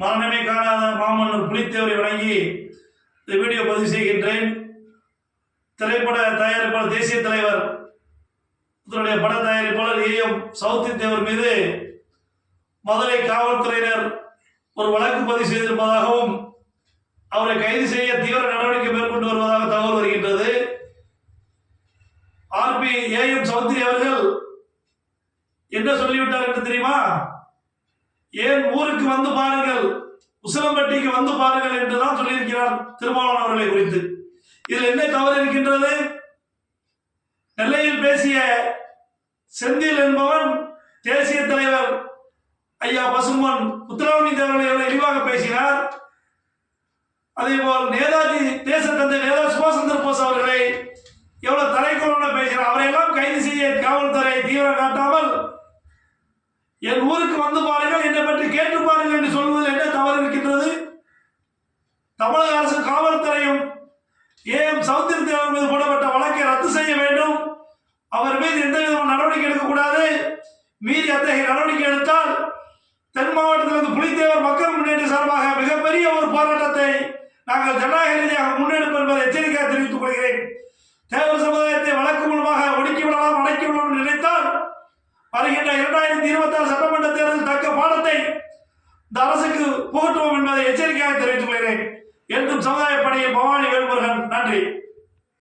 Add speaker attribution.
Speaker 1: மரணமே காணாத மாமன்னர் புலித்தேவரை வணங்கி இந்த வீடியோ பதிவு செய்கின்றேன். திரைப்பட தயாரிப்பாளர் தேசிய தலைவர் இதனுடைய பட தயாரிப்பாளர் ஏஎம் சவுத்தி தேவர் மீது மதுரை காவல்துறையினர் ஒரு வழக்கு பதிவு செய்திருப்பதாகவும் அவரை கைது செய்ய தீவிர நடவடிக்கை மேற்கொண்டு வருவதாக தகவல் வருகின்றது. ஆர்பி ஏஎம் சௌத்ரி அவர்கள் என்ன சொல்லிவிட்டார் என்று தெரியுமா? ஏன் ஊருக்கு வந்து பாருங்கள், உசிலம்பட்டிக்கு வந்து பாருங்கள் என்றுதான் சொல்லியிருக்கிறார் திருமாவளவன் அவர்களை குறித்து. இதில் என்ன தவறு இருக்கின்றது? நெல்லையில் பேசிய செந்தில் என்பவன் தேசிய தலைவர் ஐயா பசுமன் முத்துராமலிங்க அவர்களை எவ்வளவு இழிவாக பேசினார். அதே போல் நேதாஜி தேச தந்தை நேதாஜி சுபாஷ் சந்திர போஸ் அவர்களை எவ்வளவு தலைக்கோலோட பேசினார். அவரையெல்லாம் கைது செய்ய காவல்துறை தீவிரம் காட்டாமல் என் ஊருக்கு வந்து பாருங்கள், என்னை பற்றி கேட்டு பாருங்கள் என்று சொல்வதில் என்ன தவறு இருக்கின்றது? தமிழக அரசு காவல்துறையும் ஏஎம் சௌத்ரி தேவர் மீது போடப்பட்ட வழக்கை ரத்து செய்ய வேண்டும். அவர் மீது எந்த விதமான நடவடிக்கை எடுக்கக்கூடாது. மீறி அத்தகைய நடவடிக்கை எடுத்தால் தென் மாவட்டத்திலிருந்து புலித்தேவர் மக்கள் முன்னேற்ற சார்பாக மிகப்பெரிய ஒரு போராட்டத்தை நாங்கள் ஜனநாயக ரீதியாக முன்னெடுப்போம் என்பதை எச்சரிக்கையாக தெரிவித்துக் கொள்கிறேன். தேவர் சமுதாயத்தை வழக்கு மூலமாக ஒடுக்கிவிடலாம், அடக்கிவிடலாம் என்று நினைத்தால் வருகின்ற 2026 சட்டமன்ற தேர்தல் தக்க பாடத்தை இந்த அரசுக்கு புகட்டுவோம் என்பதை எச்சரிக்கையாக தெரிவித்துக் கொள்கிறேன். என்றும் சமுதாய பணியில் பவானி வேல்முருகன். நன்றி.